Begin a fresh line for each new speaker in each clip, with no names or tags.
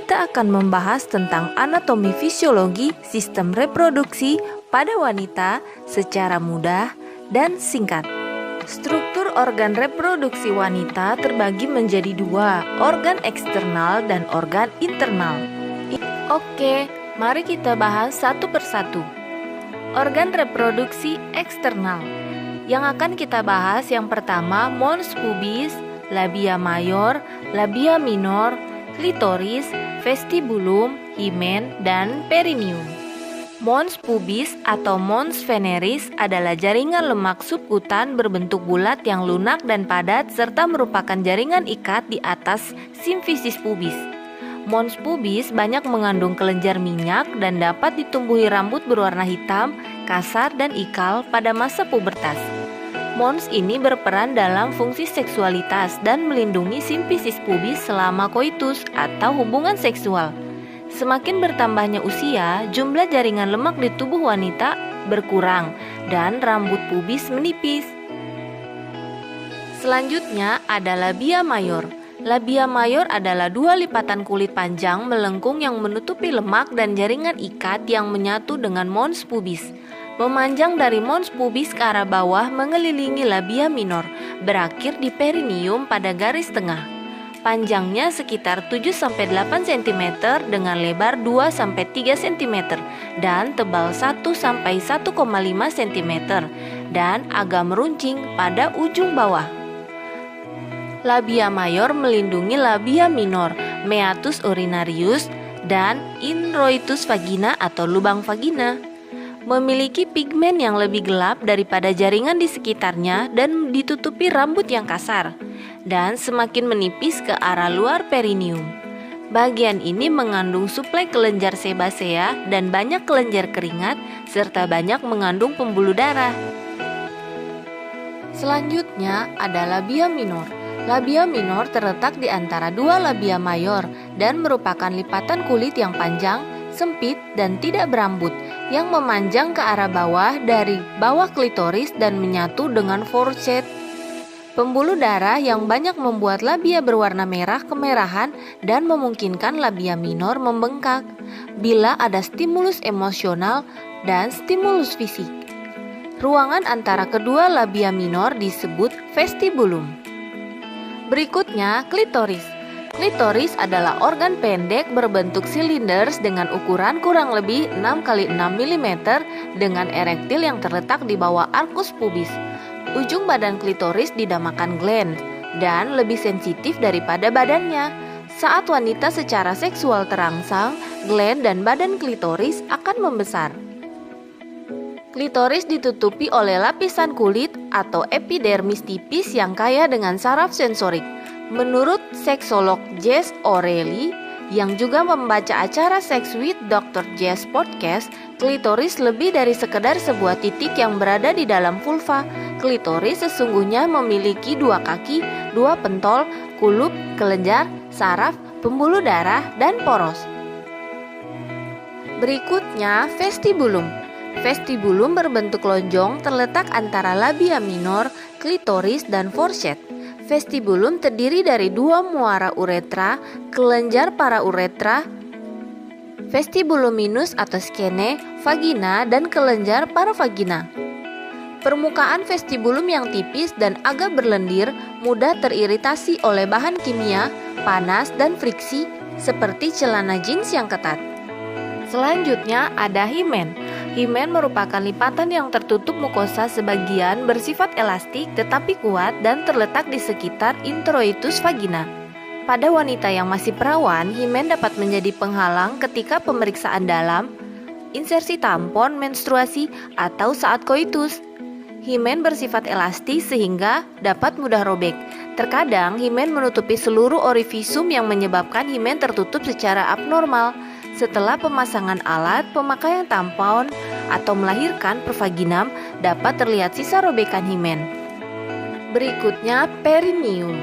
kita akan membahas tentang anatomi fisiologi sistem reproduksi pada wanita secara mudah dan singkat. Struktur organ reproduksi wanita terbagi menjadi dua, organ eksternal dan organ internal. Oke, mari kita bahas satu persatu. Organ reproduksi eksternal. Yang akan kita bahas yang pertama mons pubis, labia mayor, labia minor, klitoris, vestibulum, himen, dan perineum. Mons pubis atau mons veneris adalah jaringan lemak subkutan berbentuk bulat yang lunak dan padat serta merupakan jaringan ikat di atas simfisis pubis. Mons pubis banyak mengandung kelenjar minyak dan dapat ditumbuhi rambut berwarna hitam, kasar, dan ikal pada masa pubertas. Mons ini berperan dalam fungsi seksualitas dan melindungi simfisis pubis selama koitus atau hubungan seksual. Semakin bertambahnya usia, jumlah jaringan lemak di tubuh wanita berkurang dan rambut pubis menipis. Selanjutnya ada labia mayor. Labia mayor adalah dua lipatan kulit panjang melengkung yang menutupi lemak dan jaringan ikat yang menyatu dengan mons pubis. Memanjang dari mons pubis ke arah bawah mengelilingi labia minor, berakhir di perineum pada garis tengah. Panjangnya sekitar 7-8 cm dengan lebar 2-3 cm dan tebal 1-1,5 cm dan agak meruncing pada ujung bawah. Labia mayor melindungi labia minor, meatus urinarius, dan introitus vagina atau lubang vagina. Memiliki pigmen yang lebih gelap daripada jaringan di sekitarnya dan ditutupi rambut yang kasar, dan semakin menipis ke arah luar perineum. Bagian ini mengandung suplai kelenjar sebasea dan banyak kelenjar keringat, serta banyak mengandung pembuluh darah. Selanjutnya ada labia minor. Labia minor terletak di antara dua labia mayor dan merupakan lipatan kulit yang panjang, sempit, dan tidak berambut yang memanjang ke arah bawah dari bawah klitoris dan menyatu dengan foreshead. Pembuluh darah yang banyak membuat labia berwarna merah kemerahan dan memungkinkan labia minor membengkak bila ada stimulus emosional dan stimulus fisik. Ruangan antara kedua labia minor disebut vestibulum. Berikutnya, klitoris. Klitoris adalah organ pendek berbentuk silinders dengan ukuran kurang lebih 6 x 6 mm dengan erektil yang terletak di bawah arkus pubis. Ujung badan klitoris dinamakan gland dan lebih sensitif daripada badannya. Saat wanita secara seksual terangsang, gland dan badan klitoris akan membesar. Klitoris ditutupi oleh lapisan kulit atau epidermis tipis yang kaya dengan saraf sensorik. Menurut seksolog Jess O'Reilly yang juga membaca acara Sex with Dr. Jess podcast, klitoris lebih dari sekedar sebuah titik yang berada di dalam vulva. Klitoris sesungguhnya memiliki dua kaki, dua pentol, kulup, kelenjar, saraf, pembuluh darah, dan poros. Berikutnya, vestibulum. Vestibulum berbentuk lonjong terletak antara labia minor, klitoris, dan foreshead. Vestibulum terdiri dari dua muara uretra, kelenjar parauretra, vestibulum minus atau skene, vagina, dan kelenjar paravagina. Permukaan vestibulum yang tipis dan agak berlendir mudah teriritasi oleh bahan kimia, panas, dan friksi seperti celana jeans yang ketat. Selanjutnya ada himen. Himen merupakan lipatan yang tertutup mukosa sebagian bersifat elastik tetapi kuat dan terletak di sekitar introitus vagina. Pada wanita yang masih perawan, himen dapat menjadi penghalang ketika pemeriksaan dalam, insersi tampon, menstruasi, atau saat koitus. Himen bersifat elastis sehingga dapat mudah robek. Terkadang himen menutupi seluruh orivisum yang menyebabkan himen tertutup secara abnormal. Setelah pemasangan alat, pemakaian tampon, atau melahirkan pervaginam dapat terlihat sisa robekan himen. Berikutnya, perineum.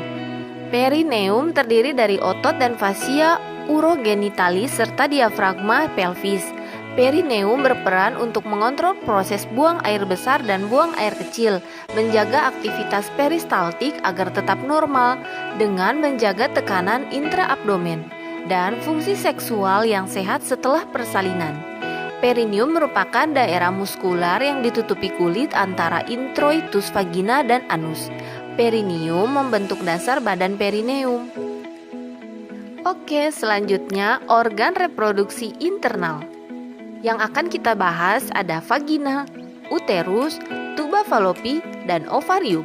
Perineum terdiri dari otot dan fascia urogenitalis serta diafragma pelvis. Perineum berperan untuk mengontrol proses buang air besar dan buang air kecil, menjaga aktivitas peristaltik agar tetap normal dengan menjaga tekanan intraabdomen. dan fungsi seksual yang sehat setelah persalinan. Perineum merupakan daerah muskular yang ditutupi kulit antara introitus vagina dan anus. Perineum membentuk dasar badan perineum. Oke, selanjutnya organ reproduksi internal. Yang akan kita bahas ada vagina, uterus, tuba falopi, dan ovarium.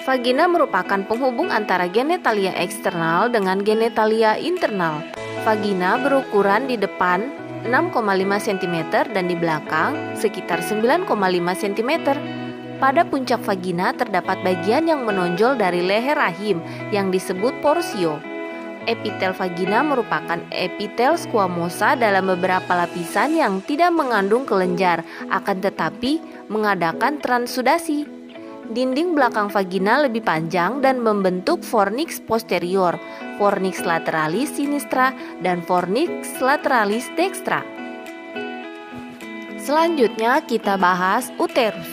Vagina merupakan penghubung antara genitalia eksternal dengan genitalia internal. Vagina berukuran di depan 6,5 cm dan di belakang sekitar 9,5 cm. Pada puncak vagina terdapat bagian yang menonjol dari leher rahim yang disebut porsio. Epitel vagina merupakan epitel squamosa dalam beberapa lapisan yang tidak mengandung kelenjar, akan tetapi mengadakan transudasi. Dinding belakang vagina lebih panjang dan membentuk fornix posterior, fornix lateralis sinistra, dan fornix lateralis dextra. Selanjutnya kita bahas uterus.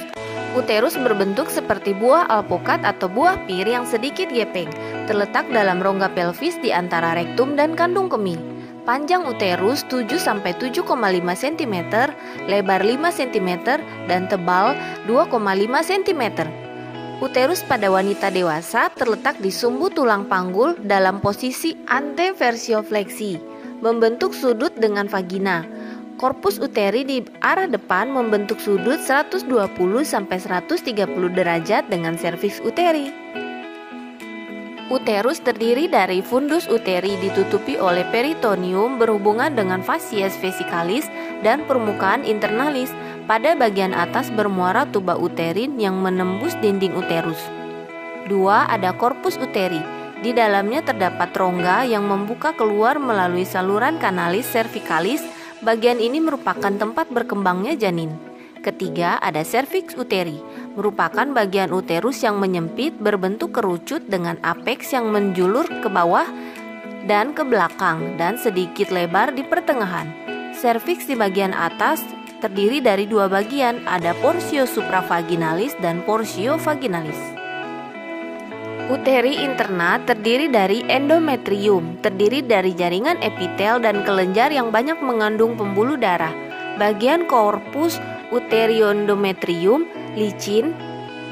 Uterus berbentuk seperti buah alpukat atau buah pir yang sedikit gepeng, terletak dalam rongga pelvis di antara rektum dan kandung kemih. Panjang uterus 7-7,5 cm, lebar 5 cm, dan tebal 2,5 cm. Uterus pada wanita dewasa terletak di sumbu tulang panggul dalam posisi anteversiofleksi, membentuk sudut dengan vagina. Korpus uteri di arah depan membentuk sudut 120-130 derajat dengan serviks uteri. Uterus terdiri dari fundus uteri ditutupi oleh peritoneum berhubungan dengan fasies vesicalis dan permukaan internalis. Pada bagian atas bermuara tuba uterin yang menembus dinding uterus. 2. Ada korpus uteri. Di dalamnya terdapat rongga yang membuka keluar melalui saluran kanalis cervicalis. Bagian ini merupakan tempat berkembangnya janin. Ketiga, ada cervix uteri, merupakan bagian uterus yang menyempit berbentuk kerucut dengan apeks yang menjulur ke bawah dan ke belakang dan sedikit lebar di pertengahan. Cervix di bagian atas terdiri dari dua bagian, ada porsio supravaginalis dan porsio vaginalis. Uteri interna terdiri dari endometrium, terdiri dari jaringan epitel dan kelenjar yang banyak mengandung pembuluh darah. Bagian korpus uterioendometrium licin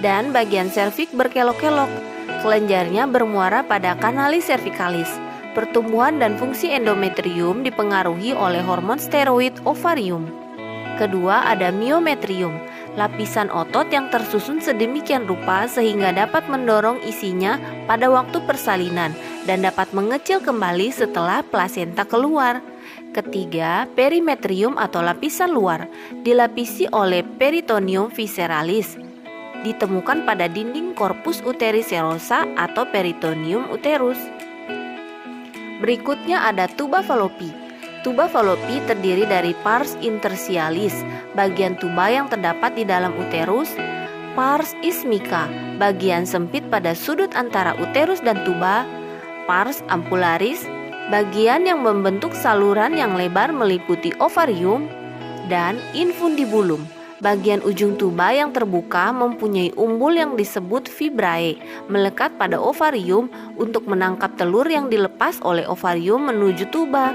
dan bagian serviks berkelok-kelok. Kelenjarnya bermuara pada kanalis cervicalis. Pertumbuhan dan fungsi endometrium dipengaruhi oleh hormon steroid ovarium. Kedua, ada myometrium, lapisan otot yang tersusun sedemikian rupa sehingga dapat mendorong isinya pada waktu persalinan dan dapat mengecil kembali setelah plasenta keluar. Ketiga, perimetrium atau lapisan luar, dilapisi oleh peritoneum visceralis. Ditemukan pada dinding korpus uteri serosa atau peritoneum uterus. Berikutnya ada tuba falopi. Tuba falopi terdiri dari pars interstialis, bagian tuba yang terdapat di dalam uterus, pars ismica, bagian sempit pada sudut antara uterus dan tuba, pars ampularis, bagian yang membentuk saluran yang lebar meliputi ovarium, dan infundibulum, bagian ujung tuba yang terbuka mempunyai umbul yang disebut fibrae, melekat pada ovarium untuk menangkap telur yang dilepas oleh ovarium menuju tuba.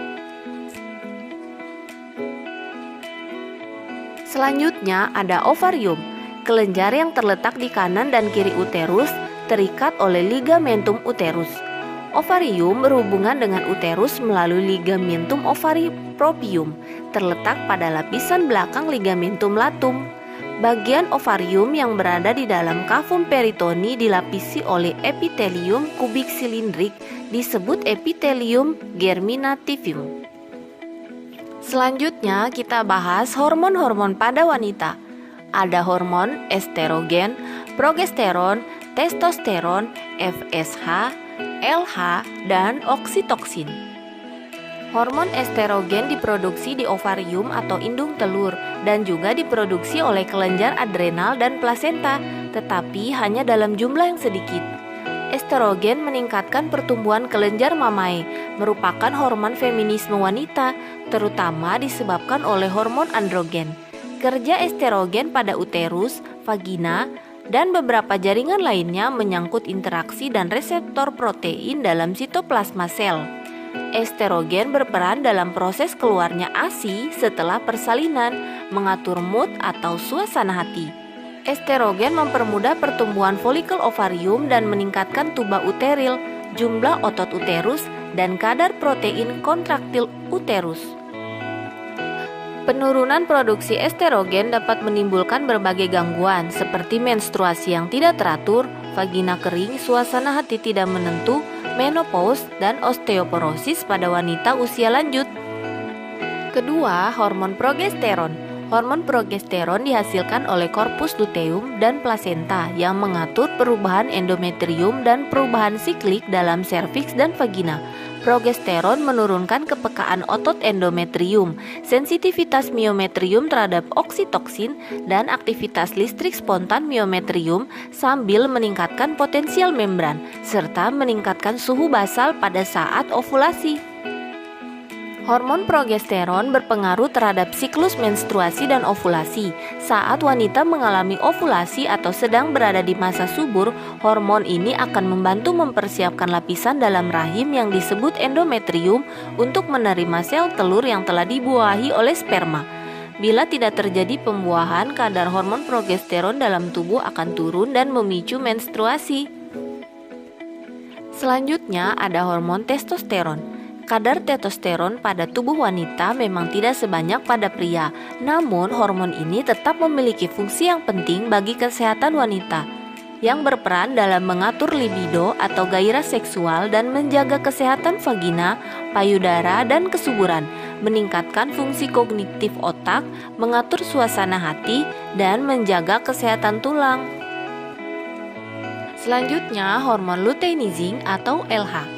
Selanjutnya ada ovarium, kelenjar yang terletak di kanan dan kiri uterus terikat oleh ligamentum uterus. Ovarium berhubungan dengan uterus melalui ligamentum ovari propium, terletak pada lapisan belakang ligamentum latum. Bagian ovarium yang berada di dalam kavum peritoni dilapisi oleh epitelium kubik silindrik disebut epitelium germinativum. Selanjutnya kita bahas hormon-hormon pada wanita. Ada hormon estrogen, progesteron, testosteron, FSH, LH, dan oksitoksin. Hormon estrogen diproduksi di ovarium atau indung telur dan juga diproduksi oleh kelenjar adrenal dan plasenta, tetapi hanya dalam jumlah yang sedikit. Estrogen meningkatkan pertumbuhan kelenjar mamae, merupakan hormon feminisme wanita, terutama disebabkan oleh hormon androgen. Kerja estrogen pada uterus, vagina, dan beberapa jaringan lainnya menyangkut interaksi dan reseptor protein dalam sitoplasma sel. Estrogen berperan dalam proses keluarnya ASI setelah persalinan, mengatur mood atau suasana hati. Estrogen mempermudah pertumbuhan folikel ovarium dan meningkatkan tuba uteril, jumlah otot uterus, dan kadar protein kontraktil uterus. Penurunan produksi estrogen dapat menimbulkan berbagai gangguan seperti menstruasi yang tidak teratur, vagina kering, suasana hati tidak menentu, menopause, dan osteoporosis pada wanita usia lanjut. Kedua, hormon progesteron. Hormon progesteron dihasilkan oleh korpus luteum dan plasenta yang mengatur perubahan endometrium dan perubahan siklik dalam serviks dan vagina. Progesteron menurunkan kepekaan otot endometrium, sensitivitas miometrium terhadap oksitoksin, dan aktivitas listrik spontan miometrium sambil meningkatkan potensial membran, serta meningkatkan suhu basal pada saat ovulasi. Hormon progesteron berpengaruh terhadap siklus menstruasi dan ovulasi. Saat wanita mengalami ovulasi atau sedang berada di masa subur, hormon ini akan membantu mempersiapkan lapisan dalam rahim yang disebut endometrium untuk menerima sel telur yang telah dibuahi oleh sperma. Bila tidak terjadi pembuahan, kadar hormon progesteron dalam tubuh akan turun dan memicu menstruasi. Selanjutnya ada hormon testosteron. Kadar testosteron pada tubuh wanita memang tidak sebanyak pada pria, namun hormon ini tetap memiliki fungsi yang penting bagi kesehatan wanita, yang berperan dalam mengatur libido atau gairah seksual dan menjaga kesehatan vagina, payudara, dan kesuburan, meningkatkan fungsi kognitif otak, mengatur suasana hati, dan menjaga kesehatan tulang. Selanjutnya, hormon luteinizing atau LH.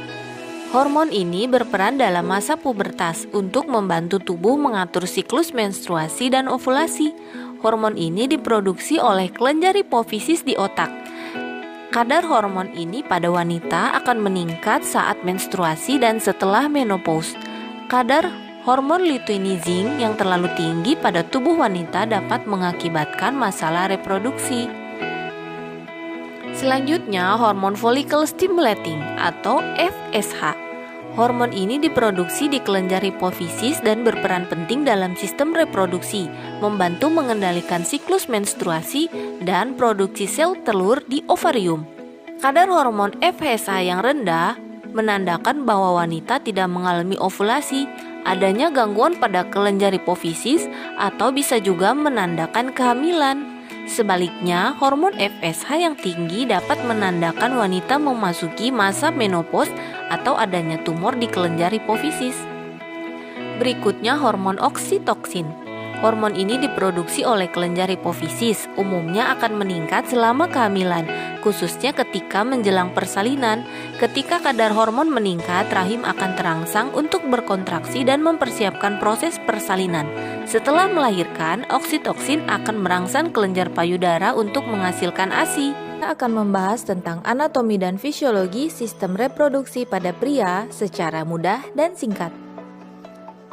Hormon ini berperan dalam masa pubertas untuk membantu tubuh mengatur siklus menstruasi dan ovulasi. Hormon ini diproduksi oleh kelenjar hipofisis di otak. Kadar hormon ini pada wanita akan meningkat saat menstruasi dan setelah menopause. Kadar hormon luteinizing yang terlalu tinggi pada tubuh wanita dapat mengakibatkan masalah reproduksi. Selanjutnya, hormon follicle stimulating atau FSH. Hormon ini diproduksi di kelenjar hipofisis dan berperan penting dalam sistem reproduksi, membantu mengendalikan siklus menstruasi dan produksi sel telur di ovarium. Kadar hormon FSH yang rendah menandakan bahwa wanita tidak mengalami ovulasi, adanya gangguan pada kelenjar hipofisis, atau bisa juga menandakan kehamilan. Sebaliknya, hormon FSH yang tinggi dapat menandakan wanita memasuki masa menopause atau adanya tumor di kelenjar hipofisis. Berikutnya, hormon oksitoksin. Hormon ini diproduksi oleh kelenjar hipofisis, umumnya akan meningkat selama kehamilan, khususnya ketika menjelang persalinan. Ketika kadar hormon meningkat, rahim akan terangsang untuk berkontraksi dan mempersiapkan proses persalinan. Setelah melahirkan, oksitoksin akan merangsang kelenjar payudara untuk menghasilkan ASI. Kita akan membahas tentang anatomi dan fisiologi sistem reproduksi pada pria secara mudah dan singkat.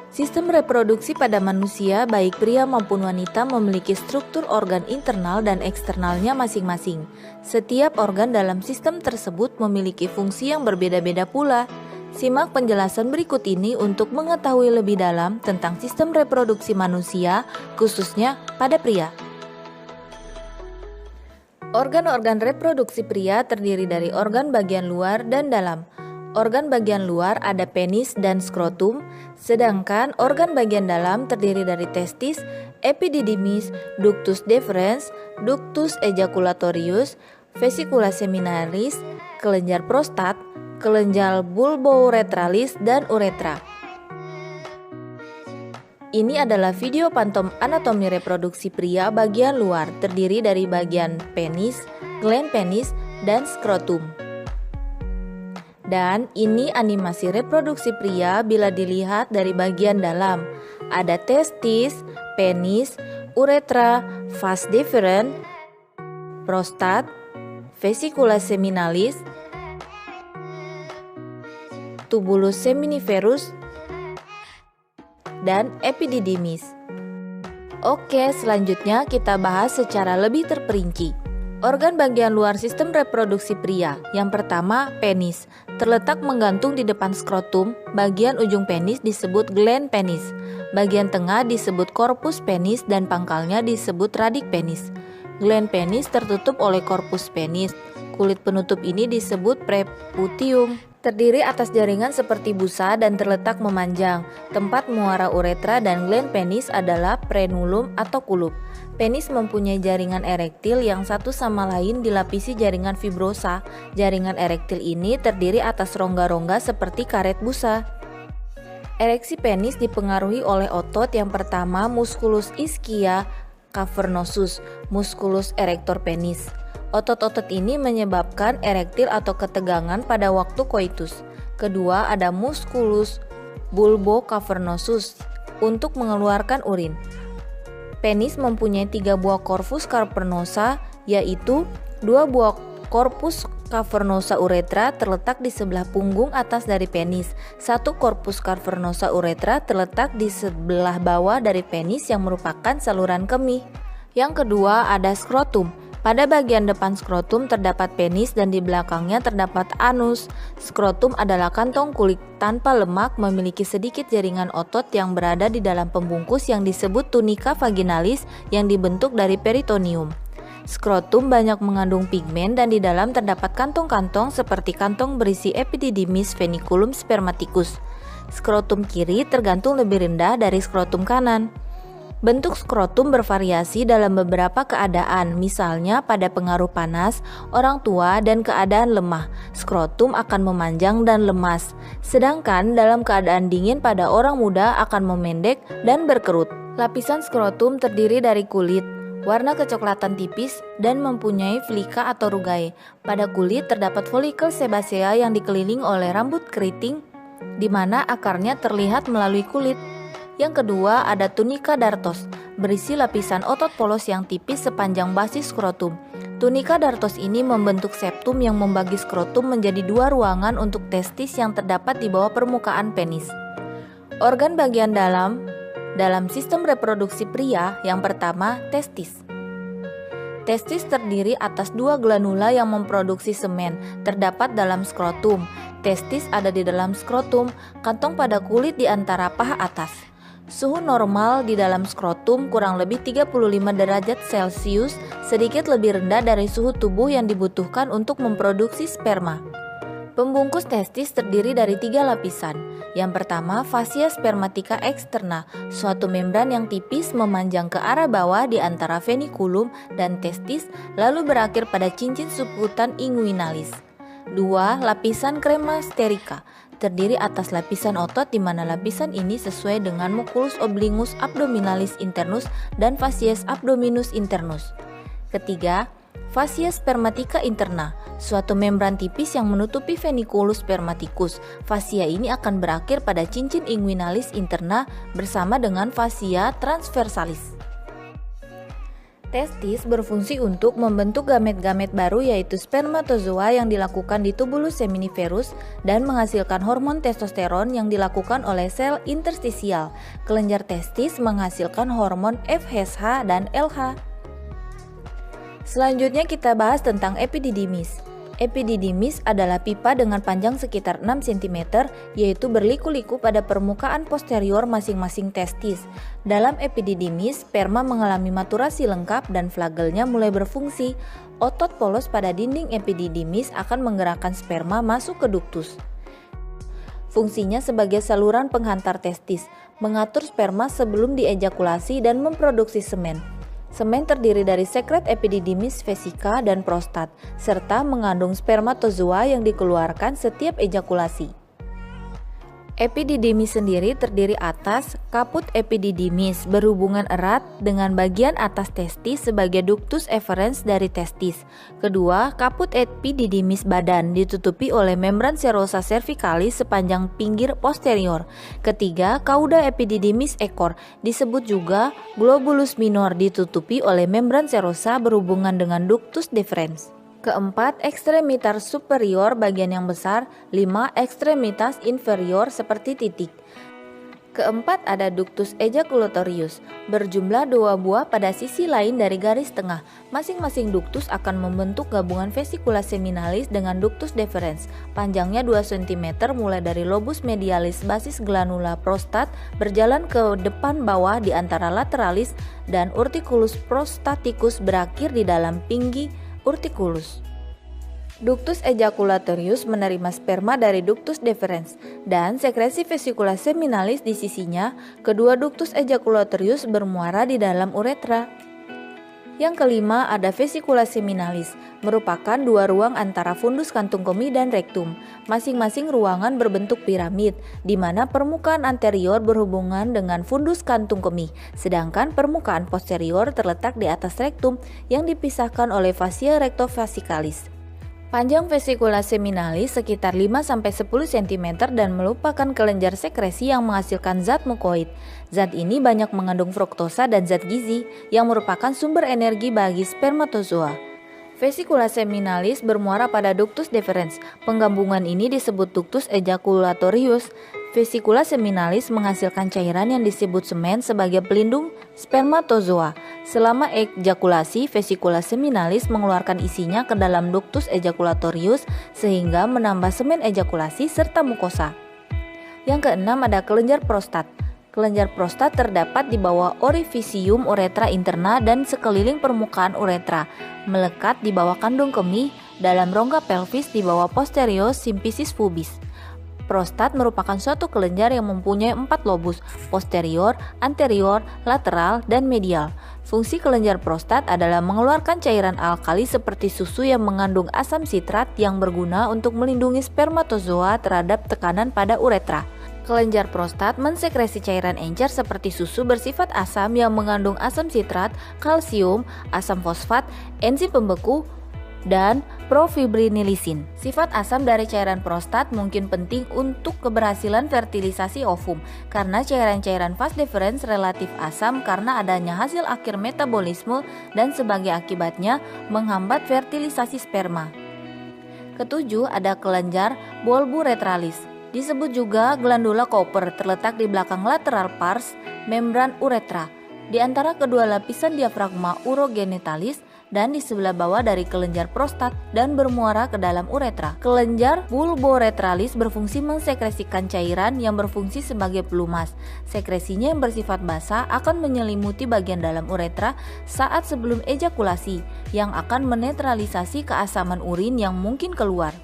Sistem reproduksi pada manusia, baik pria maupun wanita, memiliki struktur organ internal dan eksternalnya masing-masing. Setiap organ dalam sistem tersebut memiliki fungsi yang berbeda-beda pula. Simak penjelasan berikut ini untuk mengetahui lebih dalam tentang sistem reproduksi manusia, khususnya pada pria. Organ-organ reproduksi pria terdiri dari organ bagian luar dan dalam. Organ bagian luar ada penis dan skrotum, sedangkan organ bagian dalam terdiri dari testis, epididymis, ductus deferens, ductus ejaculatorius, vesicula seminalis, kelenjar prostat, kelenjar bulbouretralis, dan uretra. Ini adalah video pantom anatomi reproduksi pria bagian luar, terdiri dari bagian penis, gland penis, dan skrotum. Dan ini animasi reproduksi pria bila dilihat dari bagian dalam. Ada testis, penis, uretra, vas deferens, prostat, vesicula seminalis, tubulus seminiferus, dan epididymis. Oke, selanjutnya kita bahas secara lebih terperinci. Organ bagian luar sistem reproduksi pria. Yang pertama, penis. terletak menggantung di depan skrotum. Bagian ujung penis disebut gland penis. Bagian tengah disebut korpus penis dan pangkalnya disebut radik penis. Gland penis tertutup oleh korpus penis. Kulit penutup ini disebut prepucium. Terdiri atas jaringan seperti busa dan terletak memanjang. Tempat muara uretra dan gland penis adalah frenulum atau kulup. Penis mempunyai jaringan erektil yang satu sama lain dilapisi jaringan fibrosa. Jaringan erektil ini terdiri atas rongga-rongga seperti karet busa. Ereksi penis dipengaruhi oleh otot yang pertama musculus ischia cavernosus, musculus erector penis. Otot-otot ini menyebabkan erektil atau ketegangan pada waktu koitus. Kedua ada musculus bulbocavernosus untuk mengeluarkan urin. Penis mempunyai 3 buah corpus cavernosa, yaitu 2 buah corpus cavernosa uretra terletak di sebelah punggung atas dari penis. 1 corpus cavernosa uretra terletak di sebelah bawah dari penis yang merupakan saluran kemih. Yang kedua ada skrotum. Pada bagian depan skrotum terdapat penis dan di belakangnya terdapat anus. Skrotum adalah kantong kulit tanpa lemak memiliki sedikit jaringan otot yang berada di dalam pembungkus yang disebut tunica vaginalis yang dibentuk dari peritoneum. Skrotum banyak mengandung pigmen dan di dalam terdapat kantong-kantong seperti kantong berisi epididymis veniculum spermaticus. Skrotum kiri tergantung lebih rendah dari skrotum kanan. Bentuk skrotum bervariasi dalam beberapa keadaan, misalnya pada pengaruh panas, orang tua, dan keadaan lemah. Skrotum akan memanjang dan lemas, sedangkan dalam keadaan dingin pada orang muda akan memendek dan berkerut. Lapisan skrotum terdiri dari kulit, warna kecoklatan tipis, dan mempunyai flika atau rugae. Pada kulit terdapat folikel sebacea yang dikelilingi oleh rambut keriting, di mana akarnya terlihat melalui kulit. Yang kedua ada tunica dartos, berisi lapisan otot polos yang tipis sepanjang basis skrotum. Tunica dartos ini membentuk septum yang membagi skrotum menjadi 2 ruangan untuk testis yang terdapat di bawah permukaan penis. Organ bagian dalam sistem reproduksi pria, yang pertama testis. Testis terdiri atas 2 glanula yang memproduksi semen, terdapat dalam skrotum. Testis ada di dalam skrotum, kantong pada kulit di antara paha atas. Suhu normal di dalam skrotum kurang lebih 35 derajat Celcius, sedikit lebih rendah dari suhu tubuh yang dibutuhkan untuk memproduksi sperma. Pembungkus testis terdiri dari 3 lapisan. Yang pertama, fascia spermatica externa, suatu membran yang tipis memanjang ke arah bawah di antara veniculum dan testis, lalu berakhir pada cincin subkutan inguinalis. 2. Lapisan crema sterica, terdiri atas lapisan otot di mana lapisan ini sesuai dengan muculus obliquus abdominalis internus dan facies abdominus internus. Ketiga, fascia spermatica interna, suatu membran tipis yang menutupi veniculus spermaticus. Fascia ini akan berakhir pada cincin inguinalis interna bersama dengan fascia transversalis. Testis berfungsi untuk membentuk gamet-gamet baru yaitu spermatozoa yang dilakukan di tubulus seminiferus dan menghasilkan hormon testosteron yang dilakukan oleh sel interstisial. Kelenjar testis menghasilkan hormon FSH dan LH. Selanjutnya kita bahas tentang epididymis. Epididymis adalah pipa dengan panjang sekitar 6 cm, yaitu berliku-liku pada permukaan posterior masing-masing testis. Dalam epididymis, sperma mengalami maturasi lengkap dan flagelnya mulai berfungsi. Otot polos pada dinding epididymis akan menggerakkan sperma masuk ke ductus. Fungsinya sebagai saluran penghantar testis, mengatur sperma sebelum diejakulasi dan memproduksi semen. Semen terdiri dari sekret epididymis vesica dan prostat, serta mengandung spermatozoa yang dikeluarkan setiap ejakulasi. Epididymis sendiri terdiri atas kaput epididymis berhubungan erat dengan bagian atas testis sebagai ductus efferens dari testis. Kedua, kaput epididymis badan ditutupi oleh membran serosa cervicalis sepanjang pinggir posterior. Ketiga, cauda epididymis ekor disebut juga globulus minor ditutupi oleh membran serosa berhubungan dengan ductus deferens. Keempat, ekstremitas superior bagian yang besar. 5. Ekstremitas inferior seperti titik. Keempat ada ductus ejaculatorius, berjumlah 2 buah pada sisi lain dari garis tengah. Masing-masing ductus akan membentuk gabungan vesicula seminalis dengan ductus deferens. Panjangnya 2 cm mulai dari lobus medialis basis glanula prostat berjalan ke depan bawah di antara lateralis dan urticulus prostaticus berakhir di dalam pingi urticulus. Ductus ejaculatorius menerima sperma dari ductus deferens dan sekresi vesicula seminalis di sisinya. Kedua ductus ejaculatorius bermuara di dalam uretra. Yang kelima ada vesicula seminalis, merupakan 2 ruang antara fundus kantung kemih dan rektum. Masing-masing ruangan berbentuk piramid, di mana permukaan anterior berhubungan dengan fundus kantung kemih, sedangkan permukaan posterior terletak di atas rektum yang dipisahkan oleh fascia rectovesicalis. Panjang vesicula seminalis sekitar 5-10 cm dan merupakan kelenjar sekresi yang menghasilkan zat mukoid. Zat ini banyak mengandung fruktosa dan zat gizi yang merupakan sumber energi bagi spermatozoa. Vesicula seminalis bermuara pada ductus deferens. Penggabungan ini disebut ductus ejaculatorius. Vesicula seminalis menghasilkan cairan yang disebut semen sebagai pelindung spermatozoa. Selama ejakulasi, vesicula seminalis mengeluarkan isinya ke dalam ductus ejaculatorius sehingga menambah semen ejakulasi serta mukosa. Yang keenam ada kelenjar prostat. Kelenjar prostat terdapat di bawah orifisium uretra interna dan sekeliling permukaan uretra, melekat di bawah kandung kemih, dalam rongga pelvis di bawah posterior symphysis pubis. Prostat merupakan suatu kelenjar yang mempunyai 4 lobus, posterior, anterior, lateral, dan medial. Fungsi kelenjar prostat adalah mengeluarkan cairan alkali seperti susu yang mengandung asam sitrat yang berguna untuk melindungi spermatozoa terhadap tekanan pada uretra. Kelenjar prostat mensekresi cairan encer seperti susu bersifat asam yang mengandung asam sitrat, kalsium, asam fosfat, enzim pembeku, dan profibrinilisin. Sifat asam dari cairan prostat mungkin penting untuk keberhasilan fertilisasi ovum karena cairan-cairan vas deferens relatif asam karena adanya hasil akhir metabolisme dan sebagai akibatnya menghambat fertilisasi sperma. Ketujuh ada kelenjar bulboretralis. Disebut juga glandula Cooper, terletak di belakang lateral pars membran uretra, di antara kedua lapisan diafragma urogenitalis dan di sebelah bawah dari kelenjar prostat dan bermuara ke dalam uretra. Kelenjar bulboretralis berfungsi mensekresikan cairan yang berfungsi sebagai pelumas. Sekresinya yang bersifat basah akan menyelimuti bagian dalam uretra saat sebelum ejakulasi yang akan menetralisasi keasaman urin yang mungkin keluar.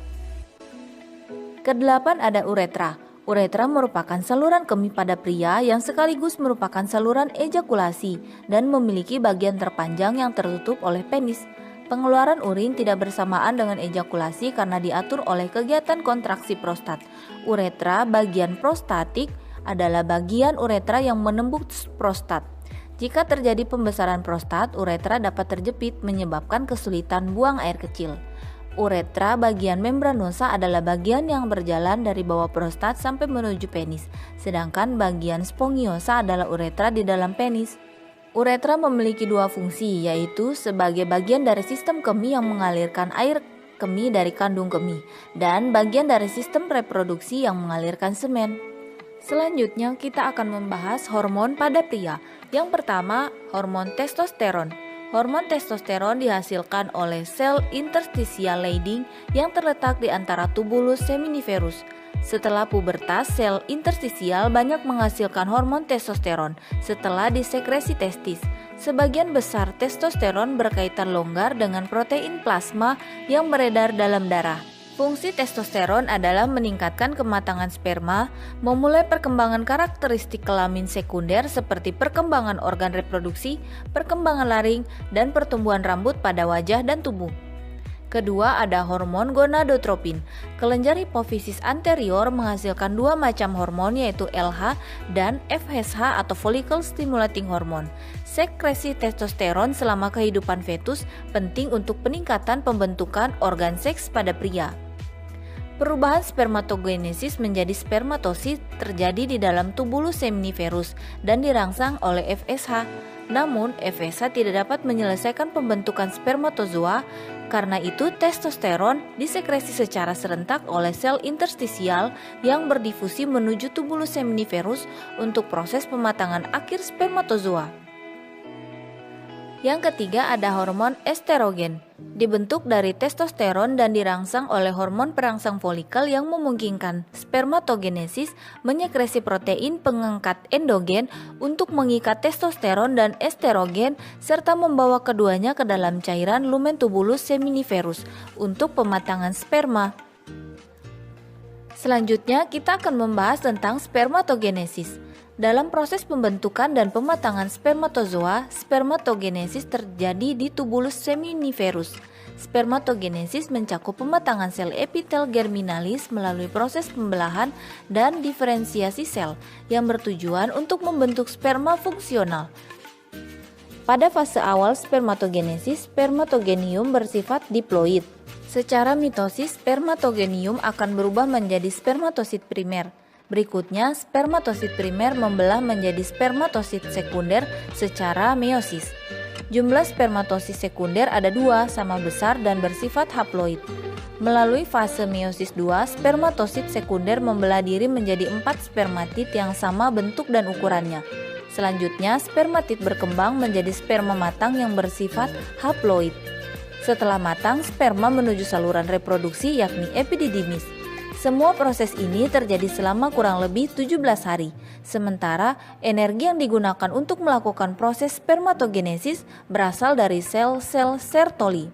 Kedelapan ada uretra. Uretra merupakan saluran kemih pada pria yang sekaligus merupakan saluran ejakulasi dan memiliki bagian terpanjang yang tertutup oleh penis. Pengeluaran urin tidak bersamaan dengan ejakulasi karena diatur oleh kegiatan kontraksi prostat. Uretra bagian prostatik adalah bagian uretra yang menembus prostat. Jika terjadi pembesaran prostat, uretra dapat terjepit menyebabkan kesulitan buang air kecil. Uretra bagian membranosa adalah bagian yang berjalan dari bawah prostat sampai menuju penis, sedangkan bagian spongiosa adalah uretra di dalam penis. Uretra memiliki 2 fungsi, yaitu sebagai bagian dari sistem kemih yang mengalirkan air kemih dari kandung kemih, dan bagian dari sistem reproduksi yang mengalirkan semen. Selanjutnya kita akan membahas hormon pada pria. Yang pertama, hormon testosteron. Hormon testosteron dihasilkan oleh sel interstitial Leydig yang terletak di antara tubulus seminiferus. Setelah pubertas, sel interstisial banyak menghasilkan hormon testosteron setelah disekresi testis. Sebagian besar testosteron berkaitan longgar dengan protein plasma yang beredar dalam darah. Fungsi testosteron adalah meningkatkan kematangan sperma, memulai perkembangan karakteristik kelamin sekunder seperti perkembangan organ reproduksi, perkembangan laring, dan pertumbuhan rambut pada wajah dan tubuh. Kedua ada hormon gonadotropin. Kelenjar hipofisis anterior menghasilkan 2 macam hormon yaitu LH dan FSH atau follicle stimulating hormone. Sekresi testosteron selama kehidupan fetus penting untuk peningkatan pembentukan organ seks pada pria. Perubahan spermatogenesis menjadi spermatosit terjadi di dalam tubulus seminiferus dan dirangsang oleh FSH. Namun, FSH tidak dapat menyelesaikan pembentukan spermatozoa, karena itu testosteron disekresi secara serentak oleh sel interstisial yang berdifusi menuju tubulus seminiferus untuk proses pematangan akhir spermatozoa. Yang ketiga ada hormon estrogen, dibentuk dari testosteron dan dirangsang oleh hormon perangsang folikel yang memungkinkan spermatogenesis menyekresi protein pengangkat endogen untuk mengikat testosteron dan estrogen serta membawa keduanya ke dalam cairan lumen tubulus seminiferus untuk pematangan sperma. Selanjutnya kita akan membahas tentang spermatogenesis. Dalam proses pembentukan dan pematangan spermatozoa, spermatogenesis terjadi di tubulus seminiferus. Spermatogenesis mencakup pematangan sel epitel germinalis melalui proses pembelahan dan diferensiasi sel yang bertujuan untuk membentuk sperma fungsional. Pada fase awal spermatogenesis, spermatogenium bersifat diploid. Secara mitosis, spermatogenium akan berubah menjadi spermatosit primer. Berikutnya, spermatosit primer membelah menjadi spermatosit sekunder secara meiosis. Jumlah spermatosit sekunder ada 2, sama besar dan bersifat haploid. Melalui fase meiosis 2, spermatosit sekunder membelah diri menjadi 4 spermatid yang sama bentuk dan ukurannya. Selanjutnya, spermatid berkembang menjadi sperma matang yang bersifat haploid. Setelah matang, sperma menuju saluran reproduksi yakni epididymis. Semua proses ini terjadi selama kurang lebih 17 hari. Sementara energi yang digunakan untuk melakukan proses spermatogenesis berasal dari sel-sel Sertoli.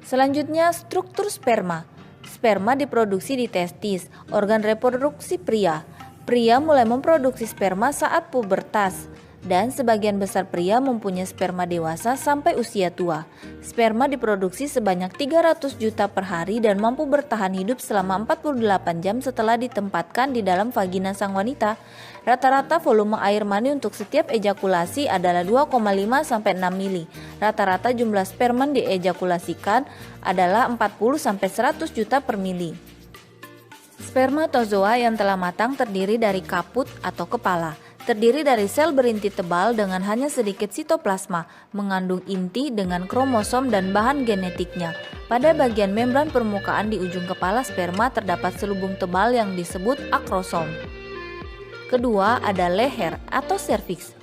Selanjutnya, struktur sperma. Sperma diproduksi di testis, organ reproduksi pria. Pria mulai memproduksi sperma saat pubertas. Dan sebagian besar pria mempunyai sperma dewasa sampai usia tua. Sperma diproduksi sebanyak 300 juta per hari dan mampu bertahan hidup selama 48 jam setelah ditempatkan di dalam vagina sang wanita. Rata-rata volume air mani untuk setiap ejakulasi adalah 2,5 sampai 6 mili. Rata-rata jumlah sperma diejakulasikan adalah 40 sampai 100 juta per mili. Spermatozoa yang telah matang terdiri dari kaput atau kepala. Terdiri dari sel berinti tebal dengan hanya sedikit sitoplasma, mengandung inti dengan kromosom dan bahan genetiknya. Pada bagian membran permukaan di ujung kepala sperma terdapat selubung tebal yang disebut akrosom. Kedua ada leher atau serviks,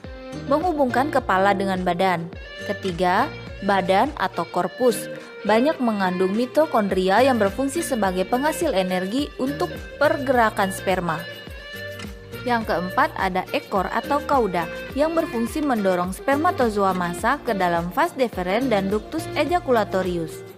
menghubungkan kepala dengan badan. Ketiga, badan atau korpus, banyak mengandung mitokondria yang berfungsi sebagai penghasil energi untuk pergerakan sperma. Yang keempat ada ekor atau cauda yang berfungsi mendorong spermatozoa massa ke dalam vas deferen dan ductus ejaculatorius.